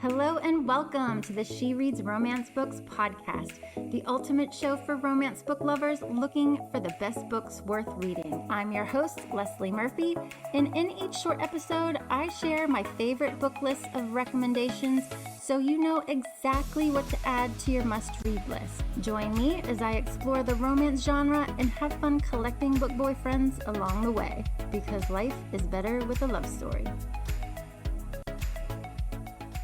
Hello and welcome to the She Reads Romance Books podcast, the ultimate show for romance book lovers looking for the best books worth reading. I'm your host, Leslie Murphy, and in each short episode, I share my favorite book list of recommendations so you know exactly what to add to your must-read list. Join me as I explore the romance genre and have fun collecting book boyfriends along the way, because life is better with a love story.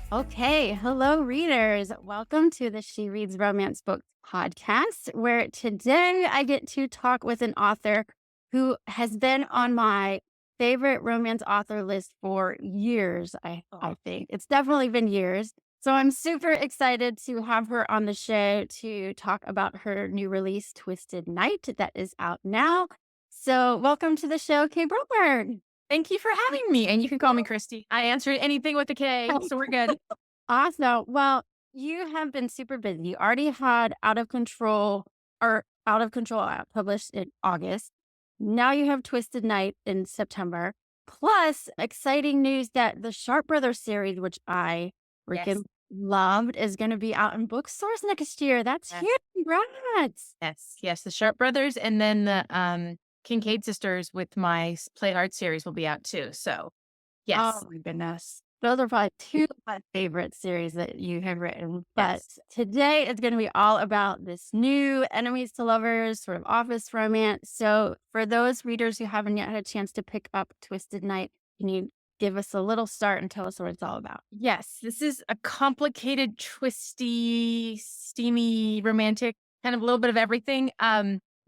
Okay, hello readers. Welcome to the She Reads Romance Books podcast, where today I get to talk with an author who has been on my favorite romance author list for years, I think. It's definitely been years. So I'm super excited to have her on the show to talk about her new release, Twisted Knight, that is out now. So welcome to the show, Kay Bromberg. Thank you for having me. And you can call me Kristy. I answer anything with a K, so we're good. Awesome. Well, you have been super busy. You already had Out of Control published in August. Now you have Twisted Knight in September. Plus, exciting news that the Sharp Brothers series, which I freaking loved, is going to be out in bookstores next year. That's huge. Congrats. Yes. The Sharp Brothers and then the Kincaid sisters with my Play Hard series will be out too. So, yes. Oh my goodness. Those are probably two of my favorite series that you have written. But today it's going to be all about this new enemies to lovers sort of office romance. So for those readers who haven't yet had a chance to pick up Twisted Knight, can you give us a little start and tell us what it's all about? Yes, this is a complicated, twisty, steamy, romantic, kind of a little bit of everything.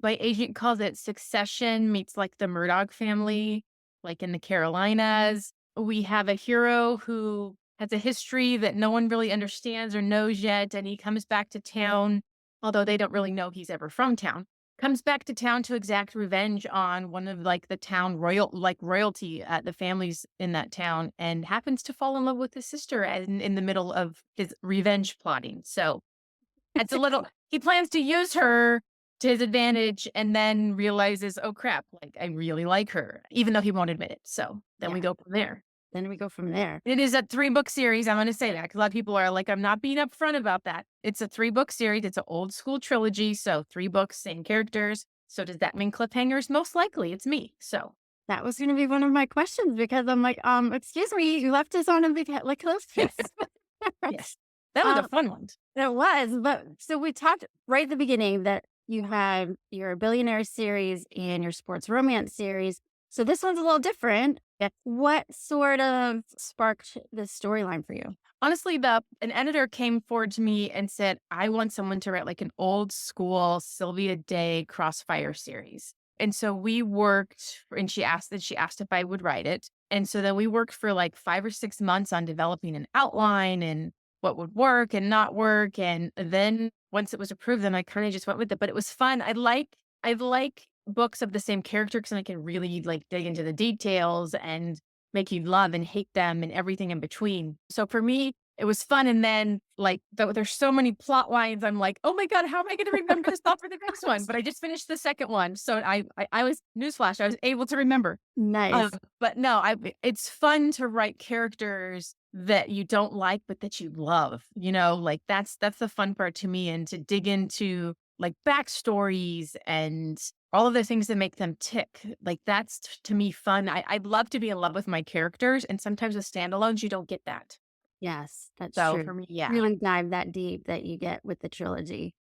My agent calls it Succession meets like the Murdoch family, like in the Carolinas. We have a hero who has a history that no one really understands or knows yet, and he comes back to town, although they don't really know he's ever from town. Comes back to town to exact revenge on one of like the town royalty at the families in that town, and happens to fall in love with his sister in the middle of his revenge plotting. So it's he plans to use her to his advantage, and then realizes, oh crap, like I really like her, even though he won't admit it. So then we go from there. It is a 3-book series. I'm going to say that because a lot of people are like, I'm not being upfront about that. It's a 3-book series. It's an old school trilogy. So 3 books, same characters. So does that mean cliffhangers? Most likely it's me. So that was going to be one of my questions, because I'm like, excuse me, you left us on a big like cliffhanger. Yes. That was a fun one. It was. But so we talked right at the beginning that you had your billionaire series and your sports romance series. So this one's a little different. What sort of sparked this storyline for you? Honestly, an editor came forward to me and said, I want someone to write like an old school Sylvia Day Crossfire series. And so we worked, and she asked if I would write it. And so then we worked for like 5 or 6 months on developing an outline and what would work and not work. And then once it was approved, then I kind of just went with it. But it was fun. I like books of the same character because I can really like dig into the details and make you love and hate them and everything in between. So for me, it was fun. And then like there's so many plot lines. I'm like, oh my God, how am I going to remember this plot for the next one? But I just finished the second one. So I was, newsflash, I was able to remember. Nice. But no, it's fun to write characters that you don't like, but that you love, like that's the fun part to me, and to dig into like backstories and all of the things that make them tick. Like that's to me fun. I'd love to be in love with my characters, and sometimes with standalones, you don't get that. Yes, that's So true. for me, yeah. You don't dive that deep that you get with the trilogy.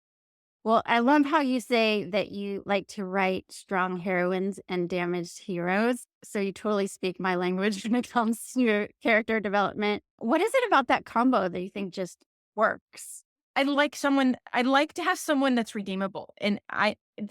Well, I love how you say that you like to write strong heroines and damaged heroes. So you totally speak my language when it comes to your character development. What is it about that combo that you think just works? I'd like to have someone that's redeemable. And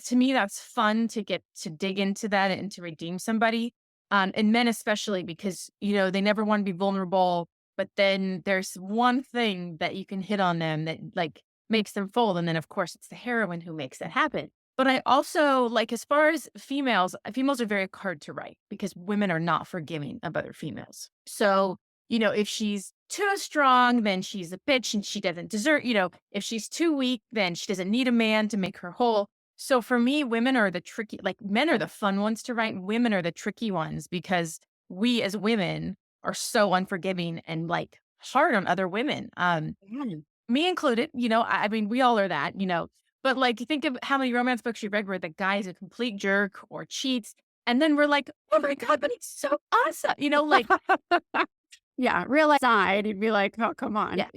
to me, that's fun to get to dig into that and to redeem somebody. And men especially, because, they never want to be vulnerable, but then there's one thing that you can hit on them that like makes them fold. And then of course it's the heroine who makes that happen. But I also like, as far as females are very hard to write because women are not forgiving of other females. So, if she's too strong, then she's a bitch and she doesn't deserve, if she's too weak, then she doesn't need a man to make her whole. So for me, women are the tricky, like men are the fun ones to write. Women are the tricky ones because we as women are so unforgiving and like hard on other women. Yeah. Me included, I mean, we all are that, but like, think of how many romance books you read where the guy is a complete jerk or cheats. And then we're like, oh my God, but he's so awesome. Like, Yeah, real life side, you'd be like, "Oh, come on." yeah,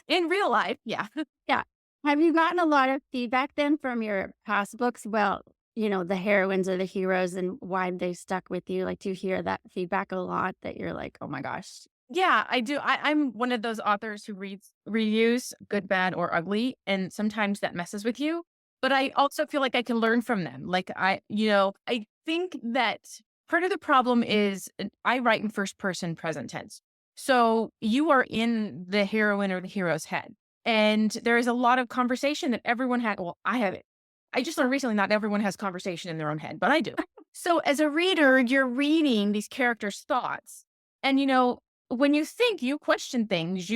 in real life. Yeah. Yeah. Have you gotten a lot of feedback then from your past books about, the heroines or the heroes and why they stuck with you? Like, do you hear that feedback a lot that you're like, "Oh my gosh." Yeah, I do. I'm one of those authors who reads reviews, good, bad, or ugly. And sometimes that messes with you. But I also feel like I can learn from them. Like I think that part of the problem is I write in first person present tense. So you are in the heroine or the hero's head. And there is a lot of conversation that everyone had. Well, I have it. I just learned recently not everyone has conversation in their own head, but I do. So as a reader, you're reading these characters' thoughts. And when you think, you question things,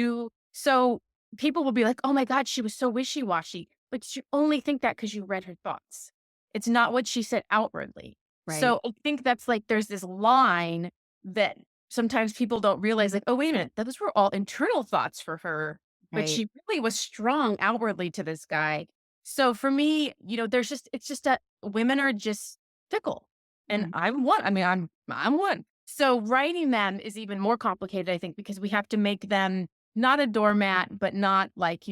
so people will be like, oh my God, she was so wishy-washy. But you only think that because you read her thoughts. It's not what she said outwardly. Right. So I think that's like, there's this line that sometimes people don't realize, like, oh, wait a minute, those were all internal thoughts for her. But Right. she really was strong outwardly to this guy. So for me, it's just that women are just fickle. And Mhm. I'm one. I mean, I'm one. So writing them is even more complicated, I think, because we have to make them not a doormat, but not like,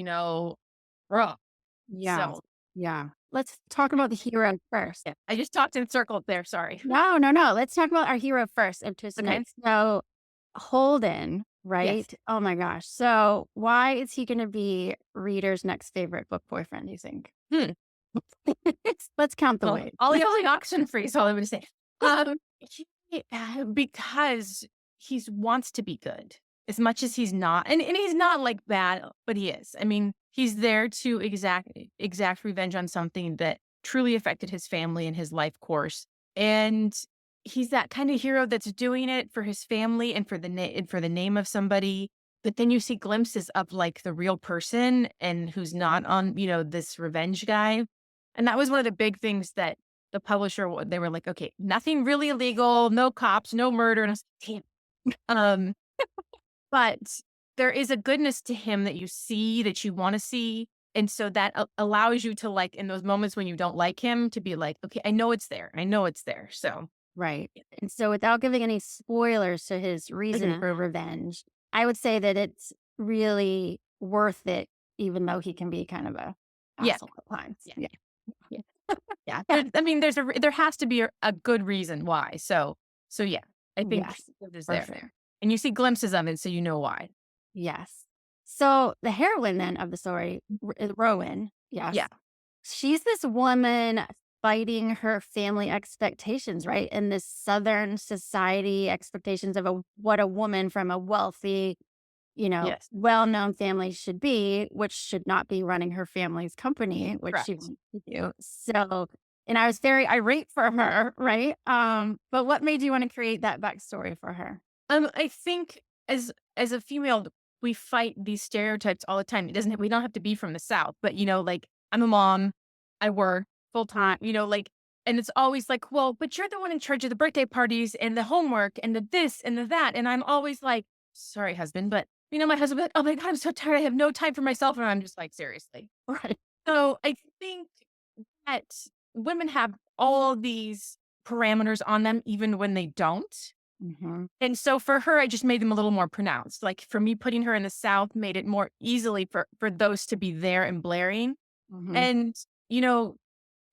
rough. Yeah. So Yeah. Let's talk about the hero first. yeah, I just talked in circles there. Sorry. No, no, no. Let's talk about our hero first of Twist Okay. Night. So Holden, Yes. right? Oh my gosh. So why is he going to be reader's next favorite book boyfriend, you think? Hmm. Let's count the Well, weight. all the oxen free is all I'm going to say. Because he wants to be good as much as he's not, and he's not like bad, but he is. I mean, he's there to exact revenge on something that truly affected his family and his life course, and he's that kind of hero that's doing it for his family and for the name of somebody. But then you see glimpses of like the real person and who's not on, this revenge guy. And that was one of the big things that the publisher, they were like, okay, nothing really illegal, no cops, no murder. And I was like, damn. But there is a goodness to him that you see, that you want to see. And so that allows you to, like, in those moments when you don't like him, to be like, okay, I know it's there. I know it's there. So, Right. And so without giving any spoilers to his reason Mhm. for revenge, I would say that it's really worth it, even though he can be kind of a Yeah. asshole at times. Yeah. Yeah. Yeah. Yeah. I mean, there has to be a good reason why. So yeah, I think Yes. it is For there. sure. And you see glimpses of it, so you know why. Yes. So the heroine then of the story, Rowan, yes. Yeah. She's this woman fighting her family expectations, right? In this Southern society expectations of what a woman from a wealthy, Yes. well-known family should be, which should not be running her family's company, which she Correct. wants to do. So, and I was very irate for her, right? But what made you want to create that backstory for her? I think as a female, we fight these stereotypes all the time. We don't have to be from the South, but like, I'm a mom, I work full time, like, and it's always like, well, but you're the one in charge of the birthday parties and the homework and the this and the that. And I'm always like, sorry, husband, but my husband, like, oh my God, I'm so tired. I have no time for myself. And I'm just like, seriously. Right. So I think that women have all these parameters on them, even when they don't. Mm-hmm. And so for her, I just made them a little more pronounced. Like, for me, putting her in the South made it more easily for those to be there and blaring. Mm-hmm. And,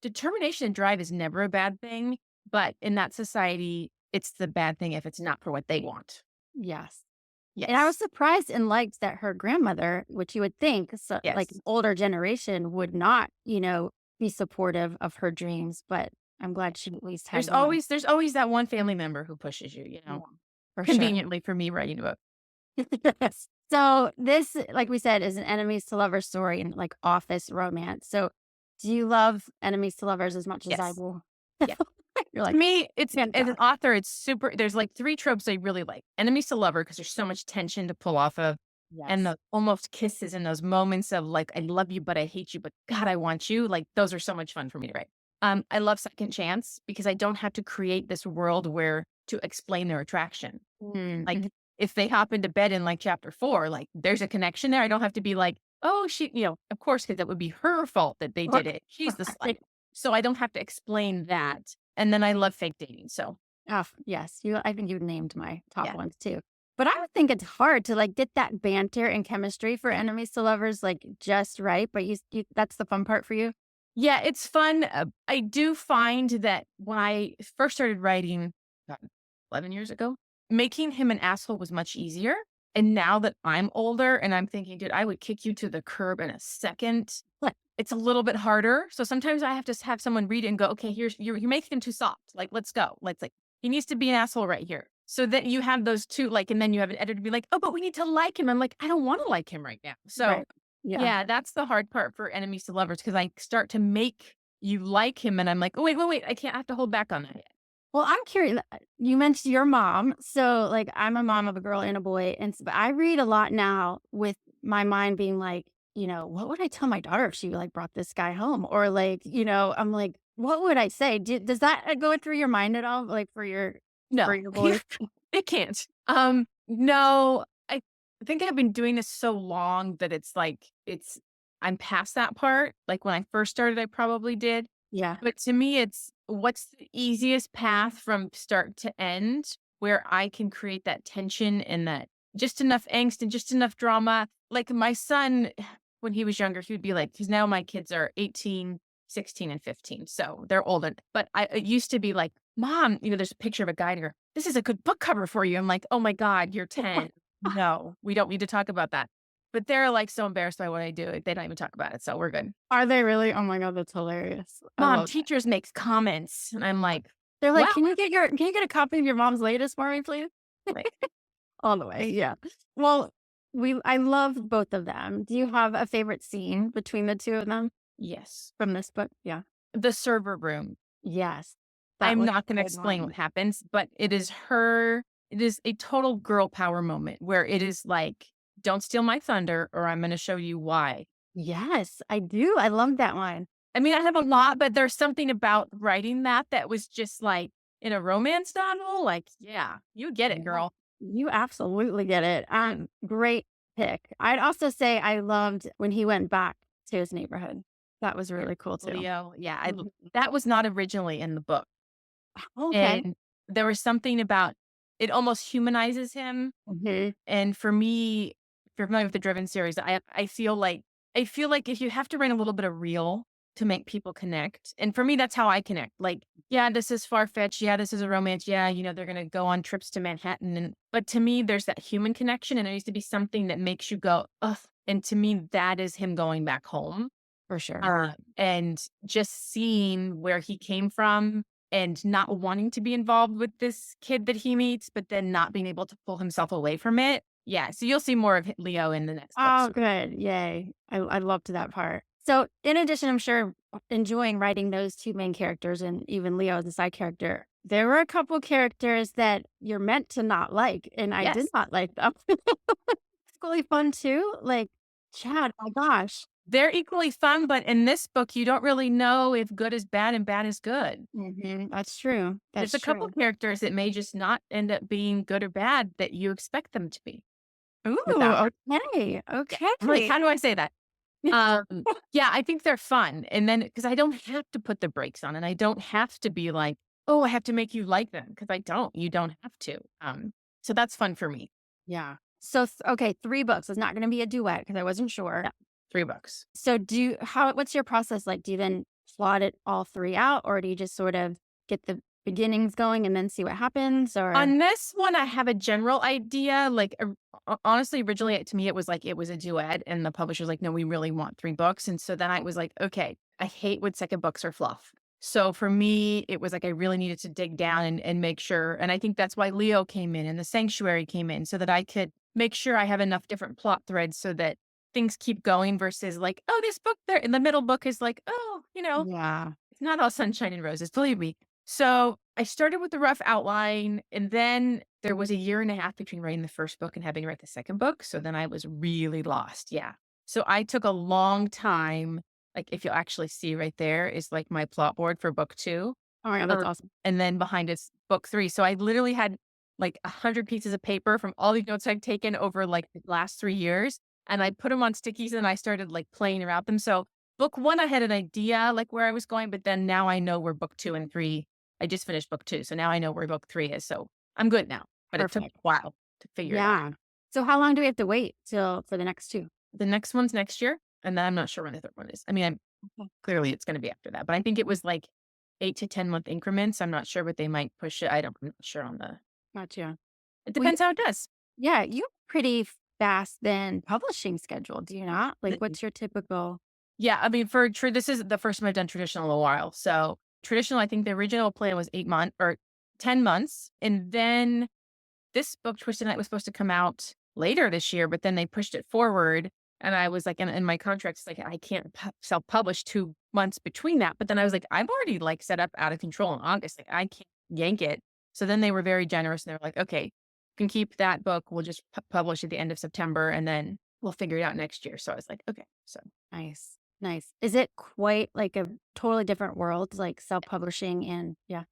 determination and drive is never a bad thing. But in that society, it's the bad thing if it's not for what they want. Yes. Yes. And I was surprised and liked that her grandmother, which you would think, so, like Yes. an older generation, would not, be supportive of her dreams. But I'm glad she at least had There's always that one family member who pushes you, for sure. conveniently for me writing a book. Yes. So this, like we said, is an enemies to lovers story and like office romance. So do you love enemies to lovers as much as I Yes. will? Yeah. You're To like, me, it's as an fantastic. author, it's super. There's like 3 tropes I really like. Enemies to lover, because there's so much tension to pull off of. And Yes. the almost kisses and those moments of like, I love you, but I hate you, but God, I want you. Like, those are so much fun for me to write. I love second chance because I don't have to create this world where to explain their attraction. Mm, Like, mhm. if they hop into bed in like chapter 4, like there's a connection there. I don't have to be like, oh, of course, because that would be her fault that they did it. She's the slut. So I don't have to explain that. And then I love fake dating. So Oh, yes. I think you named my top yeah. ones too. But I would think it's hard to like get that banter and chemistry for enemies to lovers like just right. But that's the fun part for you. Yeah, it's fun. I do find that when I first started writing, God, 11 years ago, making him an asshole was much easier. And now that I'm older and I'm thinking, dude, I would kick you to the curb in a second. What? It's a little bit harder. So sometimes I have to have someone read it and go, okay, you're making him too soft. Like, let's go. Let's like, he needs to be an asshole right here. So that you have those two, like, and then you have an editor be like, oh, but we need to like him. I'm like, I don't want to like him right now. So Right. Yeah. that's the hard part for enemies to lovers, because I start to make you like him and I'm like, oh, wait, I have to hold back on that yet. Well, I'm curious. You mentioned your mom. So, like, I'm a mom of a girl and a boy. But I read a lot now with my mind being like, what would I tell my daughter if she like brought this guy home? Or like, I'm like, what would I say? Does that go through your mind at all? Like for your No, boy? it can't. No, I think I've been doing this so long that it's like, I'm past that part. Like when I first started, I probably did. Yeah. But to me, it's what's the easiest path from start to end where I can create that tension and that just enough angst and just enough drama. Like my son, when he was younger, he would be like, because now my kids are 18, 16, and 15. So they're older. But it used to be like, Mom, there's a picture of a guy here. This is a good book cover for you. I'm like, oh my God, you're 10. No, we don't need to talk about that. But they're like so embarrassed by what I do. They don't even talk about it. So we're good. Are they really? Oh my God, that's hilarious. Mom, teachers makes comments. And I'm like, they're like, wow. can you get a copy of your mom's latest for me, please? Like, all the way. Yeah. Well, I love both of them. Do you have a favorite scene between the two of them yes. from this book? Yeah. The server room. Yes. I'm not going to explain what happens, but it is a total girl power moment where it is like, don't steal my thunder or I'm going to show you why. Yes, I do. I love that one. I mean, I have a lot, but there's something about writing that was just like in a romance novel. Like, yeah, you get it, girl. You absolutely get it. Great pick. I'd also say I loved when he went back to his neighborhood. That was really cool too. Leo, yeah, that was not originally in the book. Okay. And there was something about it almost humanizes him. Mm-hmm. And for me, if you're familiar with the Driven series, I feel like if you have to write a little bit of real to make people connect. And for me, that's how I connect. Like, yeah, this is far-fetched. Yeah, this is a romance. Yeah, they're going to go on trips to Manhattan. But to me, there's that human connection. And there needs to be something that makes you go, ugh. And to me, that is him going back home. For sure. And just seeing where he came from and not wanting to be involved with this kid that he meets, but then not being able to pull himself away from it. Yeah. So you'll see more of Leo in the next book. Oh, good. Yay. I loved that part. So in addition, I'm sure enjoying writing those two main characters and even Leo as a side character, there were a couple characters that you're meant to not like, and I did not like them. It's really fun too. Like Chad, my gosh. They're equally fun, but in this book, you don't really know if good is bad and bad is good. Mm-hmm. That's true. There's a couple characters that may just not end up being good or bad that you expect them to be. Ooh, okay. Okay. Like, how do I say that? Yeah, I think they're fun. And then, because I don't have to put the brakes on and I don't have to be like, oh, I have to make you like them. Because you don't have to. So that's fun for me. Yeah. So, okay, 3 books. It's not going to be a duet because I wasn't sure. Yeah, 3 books. So what's your process like? Do you then plot it all 3 out, or do you just sort of get the beginnings going and then see what happens? Or on this one, I have a general idea. Like, honestly, originally to me, it was a duet, and the publisher's like, no, we really want 3 books. And so then I was like, okay, I hate when second books are fluff. So for me, it was like I really needed to dig down and make sure. And I think that's why Leo came in and The Sanctuary came in, so that I could make sure I have enough different plot threads so that things keep going versus like, oh, this book there in the middle book is like, oh, yeah, it's not all sunshine and roses, believe me. So I started with the rough outline, and then there was a 1.5 years between writing the first book and having to write the second book. So then I was really lost. Yeah. So I took a long time. Like, if you'll actually see right there is like my plot board for book 2. Oh my God, that's awesome. And then behind it's book 3. So I literally had like 100 pieces of paper from all these notes I've taken over like the last 3 years. And I put them on stickies and I started like playing around them. So book one, I had an idea like where I was going, but then now I know where book 2 and 3, I just finished book 2. So now I know where book 3 is. So I'm good now, but it took a Perfect. while to figure it out. Yeah. So how long do we have to wait till for the next two? The next one's next year. And then I'm not sure when the third one is. I mean, clearly it's going to be after that, but I think it was like 8 to 10 month increments. I'm not sure, but they might push it. I'm not sure on the, Gotcha. it Well, depends how it does. yeah, you have pretty fast then publishing schedule, do you not? Like, what's your typical? Yeah, I mean, this is the first time I've done traditional in a while. So traditional, I think the original plan was 8 months or 10 months. And then this book, Twisted Night, was supposed to come out later this year, but then they pushed it forward. And I was like, in my contract, it's like, I can't self-publish 2 months between that. But then I was like, I've already like set up out of control in August. Like I can't yank it. So then they were very generous. And they were like, okay, you can keep that book. We'll just publish at the end of September and then we'll figure it out next year. So I was like, okay. So Nice. Nice. Is it quite like a totally different world, like self-publishing and yeah,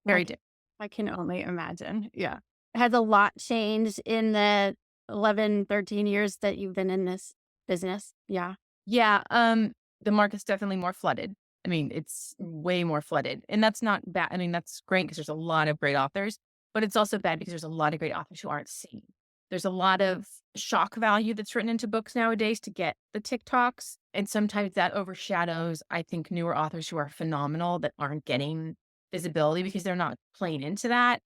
very I, different. I can only imagine. Yeah. Has a lot changed in the 11, 13 years that you've been in this business? Yeah. Yeah, the market's definitely more flooded. I mean, it's way more flooded, and that's not bad. I mean, that's great because there's a lot of great authors, but it's also bad because there's a lot of great authors who aren't seen. There's a lot of shock value that's written into books nowadays to get the TikToks, and sometimes that overshadows, I think, newer authors who are phenomenal that aren't getting visibility because they're not playing into that.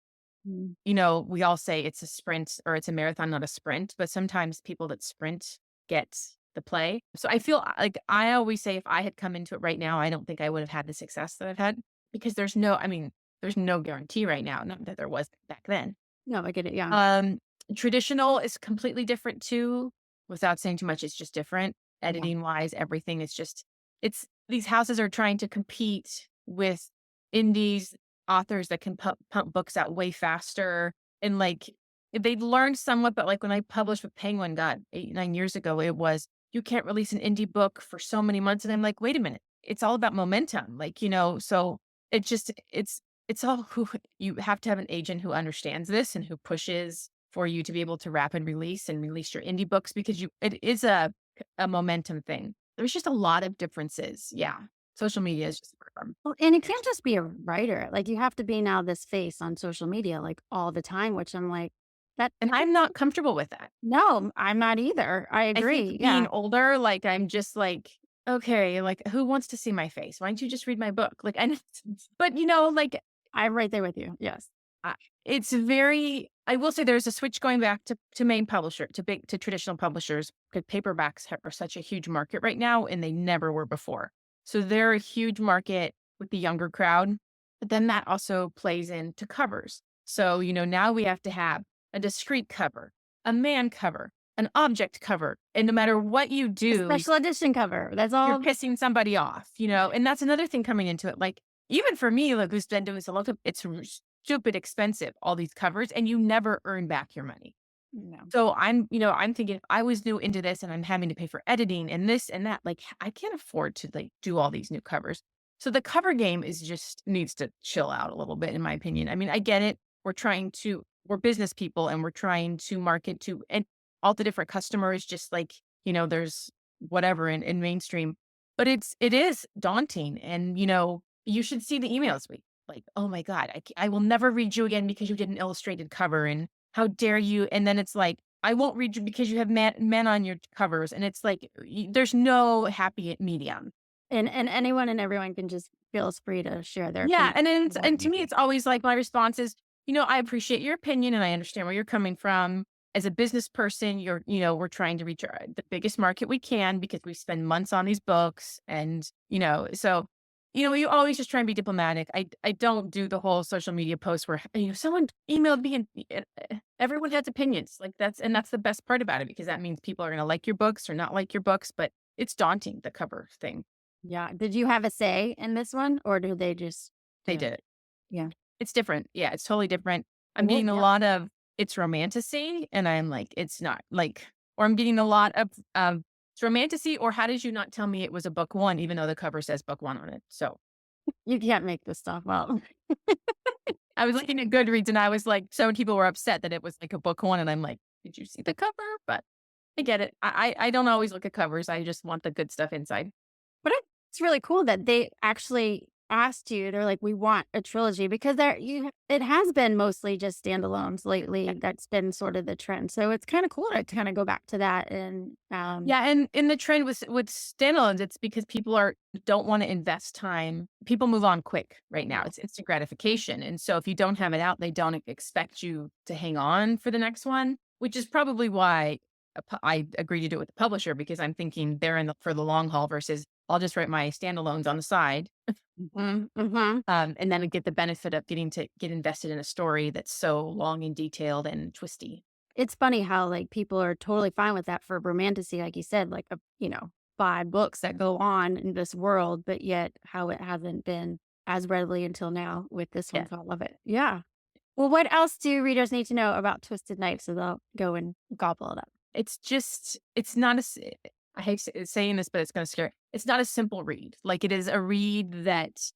Mm. You know, we all say it's a sprint or it's a marathon, not a sprint, but sometimes people that sprint get the play. So I feel like I always say if I had come into it right now, I don't think I would have had the success that I've had because there's no guarantee right now. Not that there was back then. No, I get it. Yeah. Um, Traditional is completely different too. Without saying too much, it's just different. Yeah. Editing wise, everything is just, it's these houses are trying to compete with indies authors that can pump books out way faster. And like they've learned somewhat, but like when I published with Penguin, God, 8, 9 years ago, it was, you can't release an indie book for so many months. And I'm like, wait a minute, it's all about momentum. Like, so it just, it's all who you have to have an agent who understands this and who pushes for you to be able to rapid release and release your indie books because it is a momentum thing. There's just a lot of differences. Yeah. Social media is just Well, and you can't just be a writer. Like you have to be now this face on social media like all the time, which I'm like, that and I'm not comfortable with that. no, I'm not either. I I agree. think Yeah. being older, like I'm just like, okay, like who wants to see my face? Why don't you just read my book? Like, but like I'm right there with you. Yes. it's very, I will say there's a switch going back to main publisher, to traditional publishers, because paperbacks are such a huge market right now and they never were before. So they're a huge market with the younger crowd, but then that also plays into covers. So, now we have to have a discrete cover, a man cover, an object cover. And no matter what you A do, special edition cover. That's you're all. pissing somebody off, and that's another thing coming into it. Like, even for me, like who's been doing this a long time, it's stupid expensive, all these covers, and you never earn back your money. No. So I'm thinking if I was new into this and I'm having to pay for editing and this and that, like I can't afford to like do all these new covers. So the cover game is just needs to chill out a little bit, in my opinion. I mean, I get it. We're business people and we're trying to market to and all the different customers, just like, there's whatever in mainstream, but it is daunting. And, you should see the emails like, oh my God, I will never read you again because you did an illustrated cover. And how dare you? And then it's like, I won't read you because you have men on your covers. And it's like, there's no happy medium. And anyone and everyone can just feel free to share their Yeah. opinion. And to me, it's always like my response is, I appreciate your opinion and I understand where you're coming from. As a business person, we're trying to reach the biggest market we can because we spend months on these books. And, so, you always just try and be diplomatic. I don't do the whole social media post where, someone emailed me and everyone has opinions. Like that's the best part about it because that means people are going to like your books or not like your books, but it's daunting, the cover thing. Yeah. Did you have a say in this one or do they just They do did it? it. Yeah. It's different. Yeah, it's totally different. I'm Well, getting a yeah. lot of it's romantasy, and I'm like, it's not like, or I'm getting a lot of it's romantasy, or how did you not tell me it was a book one, even though the cover says book one on it? So You can't make this stuff up. I was looking at Goodreads and I was like, so many people were upset that it was like a book one. And I'm like, did you see the cover? But I get it. I don't always look at covers. I just want the good stuff inside. But it's really cool that they actually asked you. They're like, we want a trilogy because it has been mostly just standalones lately. That's been sort of the trend. So it's kind of cool to kind of go back to that. And Yeah, and in the trend with standalones, it's because people don't want to invest time. People move on quick right now. It's instant gratification. And so if you don't have it out, they don't expect you to hang on for the next one, which is probably why I agree to do it with the publisher, because I'm thinking they're for the long haul versus I'll just write my standalones on the side. And then I get the benefit of getting to get invested in a story that's so long and detailed and twisty. It's funny how like people are totally fine with that for romantasy, like you said, like 5 books that go on in this world, but yet how it hasn't been as readily until now with this one. So I love it. Yeah. Well, what else do readers need to know about Twisted Knight so they'll go and gobble it up? It's not I hate saying this, but it's going to scare. It's not a simple read. Like it is a read that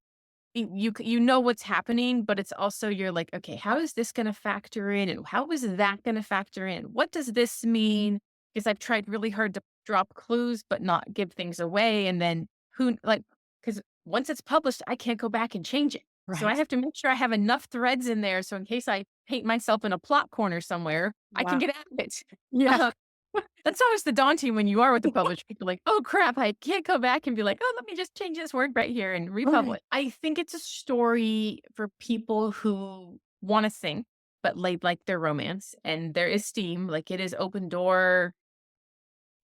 you know what's happening, but it's also you're like, okay, how is this going to factor in? And how is that going to factor in? What does this mean? Because I've tried really hard to drop clues, but not give things away. And then because once it's published, I can't go back and change it. Right. So I have to make sure I have enough threads in there. So in case I paint myself in a plot corner somewhere, I can get out of it. Yeah. That's always the daunting when you are with the publisher. People like, oh crap, I can't go back and be like, oh, let me just change this word right here and republish. Right. I think it's a story for people who want to think, but like their romance. And there is steam, like it is open door.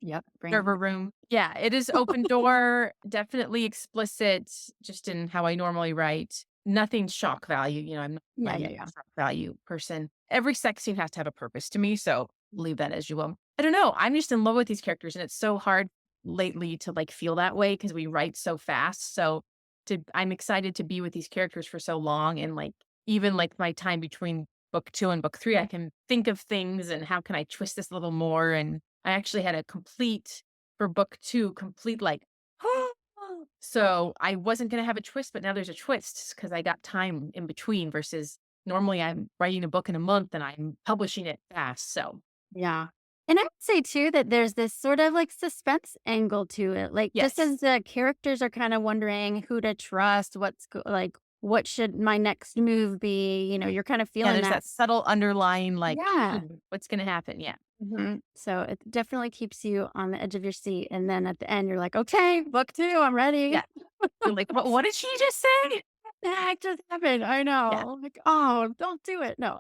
Yep. Server room. Yeah, it is open door, definitely explicit, just in how I normally write. Nothing shock value. I'm not a shock value person. Every sex scene has to have a purpose to me. So leave that as you will. I don't know. I'm just in love with these characters, and it's so hard lately to like feel that way because we write so fast. So I'm excited to be with these characters for so long, and like even like my time between book 2 and book 3, I can think of things and how can I twist this a little more. And I actually had for book 2, like, so I wasn't going to have a twist, but now there's a twist because I got time in between versus normally I'm writing a book in a month and I'm publishing it fast. So yeah. And I would say too that there's this sort of like suspense angle to it. Like just as the characters are kind of wondering who to trust, what should my next move be? You're kind of feeling there's that subtle underlying like, what's going to happen? Yeah. So it definitely keeps you on the edge of your seat. And then at the end, you're like, okay, book 2, I'm ready. Yeah. You're like, what did she just say? That just happened. I know. Yeah. Like, oh, don't do it. No.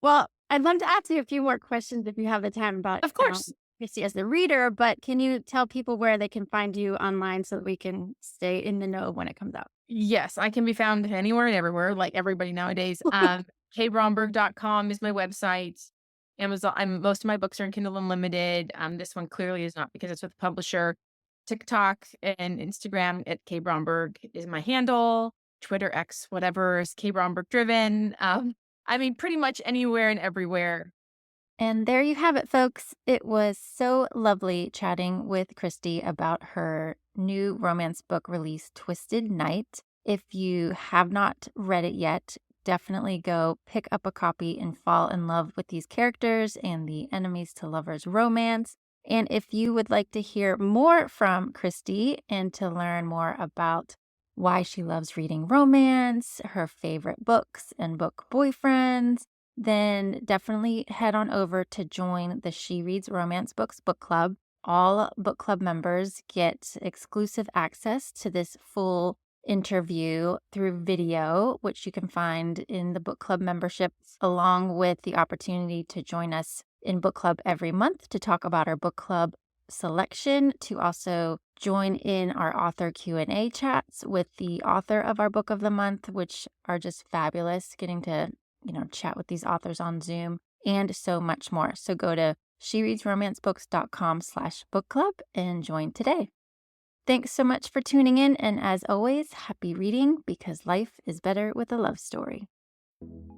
Well, I'd love to ask you a few more questions if you have the time about, of course, Kristy as the reader, but can you tell people where they can find you online so that we can stay in the know when it comes out? Yes, I can be found anywhere and everywhere, like everybody nowadays. kbromberg.com is my website. Amazon. Most of my books are in Kindle Unlimited. This one clearly is not because it's with the publisher. TikTok and Instagram at kbromberg is my handle. Twitter, X, whatever is kbromberg driven. Pretty much anywhere and everywhere. And there you have it, folks. It was so lovely chatting with Kristy about her new romance book release, Twisted Knight. If you have not read it yet, definitely go pick up a copy and fall in love with these characters and the enemies to lovers romance. And if you would like to hear more from Kristy and to learn more about why she loves reading romance, her favorite books and book boyfriends, then definitely head on over to join the She Reads Romance Books book club. All book club members get exclusive access to this full interview through video, which you can find in the book club memberships, along with the opportunity to join us in book club every month to talk about our book club selection, to also join in our author Q&A chats with the author of our book of the month, which are just fabulous, getting to chat with these authors on Zoom, and so much more. So go to shereadsromancebooks.com/book club and join today. Thanks so much for tuning in, and as always, happy reading, because life is better with a love story.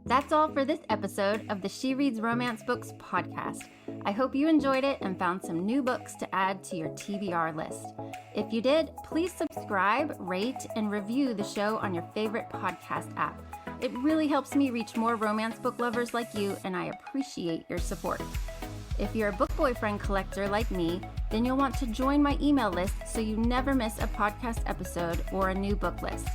That's all for this episode of the She Reads Romance Books podcast. I hope you enjoyed it and found some new books to add to your TBR list. If you did, please subscribe, rate, and review the show on your favorite podcast app. It really helps me reach more romance book lovers like you, and I appreciate your support. If you're a book boyfriend collector like me, then you'll want to join my email list so you never miss a podcast episode or a new book list.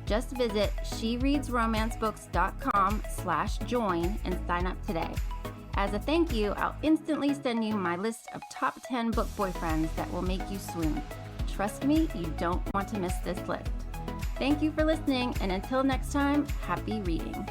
Just visit shereadsromancebooks.com/join and sign up today. As a thank you, I'll instantly send you my list of top 10 book boyfriends that will make you swoon. Trust me, you don't want to miss this list. Thank you for listening, and until next time, happy reading.